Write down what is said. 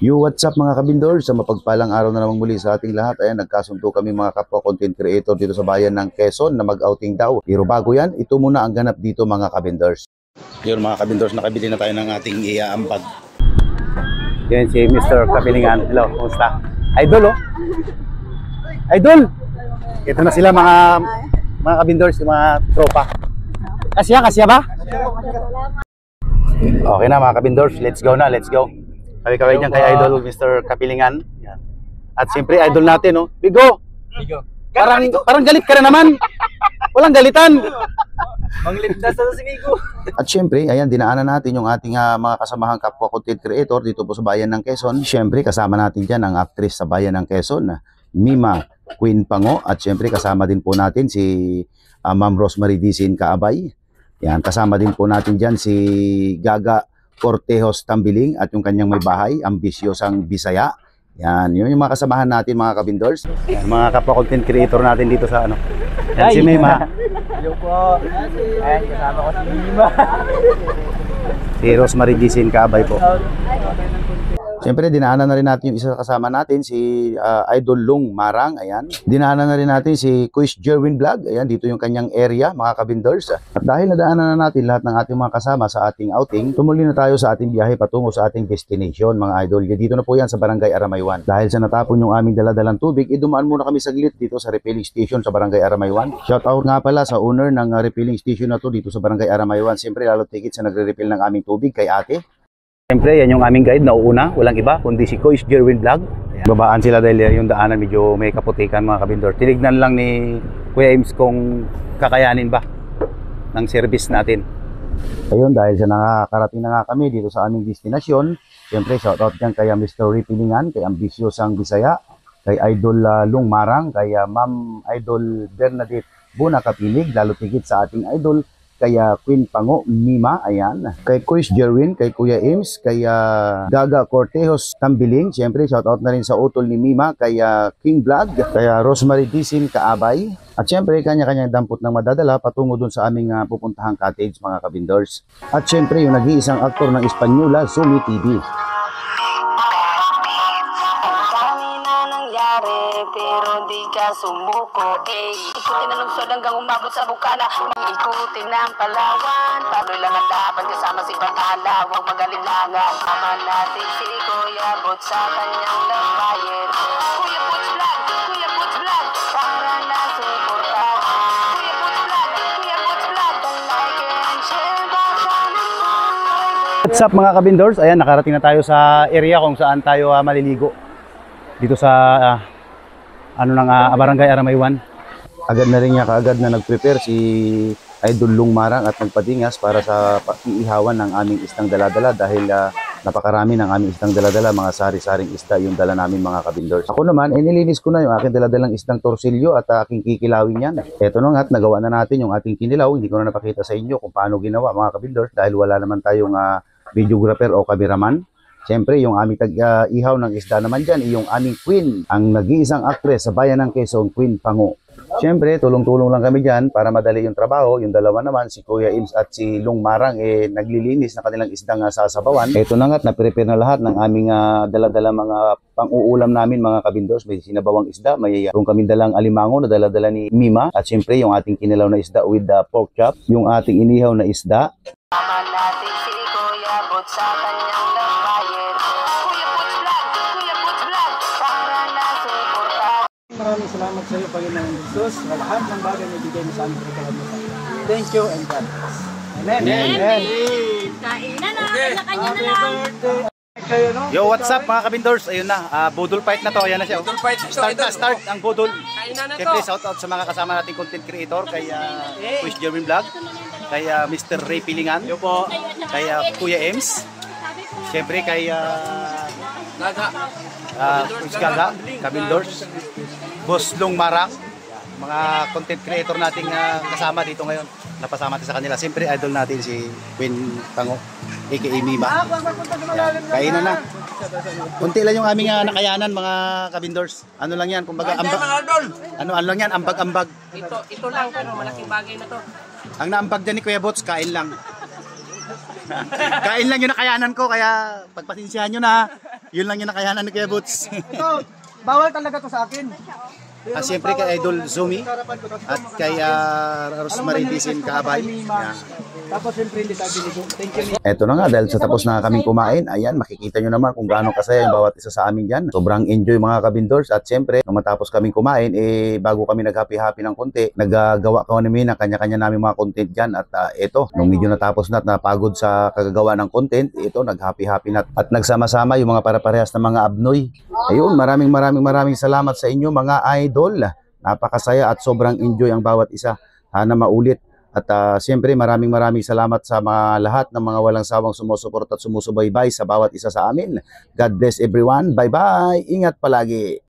Yo, what's up mga kabindors? Sa mapagpalang araw na naman muli sa ating lahat. Ayan, nagkasundo kami mga kapwa content creator dito sa bayan ng Quezon na mag-outing daw. Pero bago yan, ito muna ang ganap dito mga kabindors. Yun mga kabindors, nakabili na tayo ng ating iaambag. Yan si Mr. Kapilingan. Hello, kumusta? Idol oh! Idol! Ito na sila mga kabindors, mga tropa. Kasya ba? Okay na mga kabindors, let's go na, let's go. Kaway-kaway niyan kay Idol Mr. Kapilingan. Yan. At siyempre Idol natin, no? Bigo! Parang galit ka na naman. Walang galitan. Manglindas na si Bigo. At siyempre, ayan, dinaanan natin yung ating mga kasamahang kapwa content creator dito po sa bayan ng Quezon. Siyempre, kasama natin dyan ang actress sa bayan ng Quezon, Mima Queen Pango. At siyempre, kasama din po natin si Ma'am Rosemary Dicin Kaabay. Yan, kasama din po natin dyan si Gaga Cortejos Tambiling at yung kanyang may bahay, ambisyosang Bisaya. Yan, yun yung mga kasamahan natin mga kabindors. Yan, mga kapwa content creator natin dito sa ano. Yan si Mima. Hello po. Ayan, kasama ko si Mima. Si Rosemary Dicin Kaabay po. Siyempre, dinaanan na rin natin yung isa kasama natin, si Idol Lung Marang, ayan. Dinaanan na rin natin si Kuis Jerwin Vlog, ayan, dito yung kanyang area, mga kabindors. At dahil nadaanan na natin lahat ng ating mga kasama sa ating outing, tumuloy na tayo sa ating biyahe patungo sa ating destination, mga idol. Dito na po yan sa Barangay Aramaywan. Dahil sa natapon yung aming daladalang tubig, dumaan muna kami saglit dito sa refilling station sa Barangay Aramaywan. Shout out nga pala sa owner ng refilling station na to dito sa Barangay Aramaywan. Siyempre, lalo tigit sa nagre-refill ng aming tubig kay ate. Siyempre, yan yung aming guide na uuna, walang iba, kundi si Kuis Jerwin Vlog. Babaan sila dahil yung daanan medyo may kaputikan mga kabindor. Tinignan lang ni Kuya Ames kung kakayanin ba ng service natin. Ayun, dahil sa nakakarating na nga kami dito sa aming destinasyon, siyempre, shoutout dyan kay Mr. Ripilingan, kay Ambisyosang Bisaya, kay Idol Lung Marang, kay Ma'am Idol Bernadette Buna Kapilig, lalo tigit sa ating idol, kaya Queen Pango, Mima, ayan. Kay Kuis Jerwin, kay Kuya Ames, kay Gaga Cortejos Tambiling. Siyempre, shoutout na rin sa utol ni Mima, kay King Vlog, kay Rosemary Dicin Kaabay. At siyempre, kanya-kanyang dampot ng madadala patungo dun sa aming pupuntahang cottage, mga kabindors. At siyempre, yung nag-iisang aktor ng Espanyola, Sumi TV. Pero di ka sumuko, ikutin ang lungsod hanggang umabot sa bukana. Ikutin ang Palawan, panoy lang ang laban kasama si Batala. Huwag magalinlangan, sama natin si Kuya Bot sa kanyang lambayan. Kuya Bot Vlog, para na suportahan. Kuya Bot Vlog, like and share, baka naman. What's up mga kabindors? Ayan, nakarating na tayo sa area kung saan tayo maliligo. Dito sa Barangay Aramaywan. Agad na rin niya kaagad na nag-prepare si Idol Lung Marang at nagpadingas para sa iihawan ng aming isdang daladala dahil napakarami ng aming isdang daladala, mga sari-saring isda yung dala namin mga kabindors. Ako naman, nilinis ko na yung aking daladalang isdang torsilyo at aking kikilawin yan. Eto na nga, nagawa na natin yung ating kinilaw. Hindi ko na napakita sa inyo kung paano ginawa mga kabindors dahil wala naman tayong videographer o cameraman. Siyempre, yung aming tag-ihaw ng isda naman dyan, yung aming queen, ang nag-iisang actress sa bayan ng Quezon, Queen Pango. Siyempre, tulong-tulong lang kami dyan para madali yung trabaho. Yung dalawa naman, si Kuya Ames at si Lung Marang, naglilinis na kanilang isdang sasabawan. Ito na nga't na-prepare na lahat ng aming dala-dala mga pang-uulam namin mga kabindors. May sinabawang isda, may kung kami dalang alimango na dala-dala ni Mima. At siyempre, yung ating kinilaw na isda with pork chop, yung ating inihaw na isda. Sama natin si Kuya Bot sa kanyang lambayan. Kuya Bot Vlog, para na suportahan. Maraming salamat sa iyo, Panginoon Jesus, sa lahat ng bagay na ibigay mo sa amin sa kalamutan. Thank you and God bless. Amen. Amen. Kainan na, kanya-kanya na lang. Yo, what's up mga kabindors? Ayun na, budol fight na to. Ayan na siya. Budol fight. Start ang budol. Kainan na to. Siyempre, shout out sa mga kasama nating content creator, kay Kuis Jerwin Vlog, kay Mr. Ray Pilingan, Yo po. kay Kuya Ames, siyempre kay Kuis Gaga, Kabindors, Boss Lung Marang, mga content creator nating kasama dito ngayon. Napasama natin sa kanila. Siyempre, idol natin si Queen Pango, aka Mima. Kainan na. Kunti lang yung aming nakayanan mga kabindors. Ano lang yan, kumbaga ambag. Ano lang yan, ambag-ambag. Ito lang, pero malaking bagay na to. Ang naambag dyan ni Kuya Bots, kain lang. Kain lang yung nakayanan ko, kaya pagpasensyahan nyo na. Yun lang yung nakayanan ni Kuya Boots. Ito, bawal talaga to sa akin. Siyempre kay Idol Zumi at kay Rosemary Dizin Kaabay. Yan. Tapos siyempre hindi tayo binigo. Thank you. Eto na nga, dahil sa tapos na kaming kumain, ayan, makikita nyo naman kung gaano kasaya yung bawat isa sa amin dyan. Sobrang enjoy mga kabindors. At siyempre, nung matapos kaming kumain, bago kami nag-happy-happy ng konti, naggagawa kami ng kanya-kanya namin mga content dyan. At eto, nung medyo natapos na at napagod sa kagagawa ng content, ito, nag-happy-happy na. At nagsama-sama yung mga para-parehas na mga abnoy. Ayun, maraming salamat sa inyo mga idol. Napakasaya at sobrang enjoy ang bawat isa. Sana maulit. At siyempre maraming salamat sa mga lahat ng mga walang sawang sumusuporta at sumusubaybay sa bawat isa sa amin. God bless everyone. Bye-bye. Ingat palagi.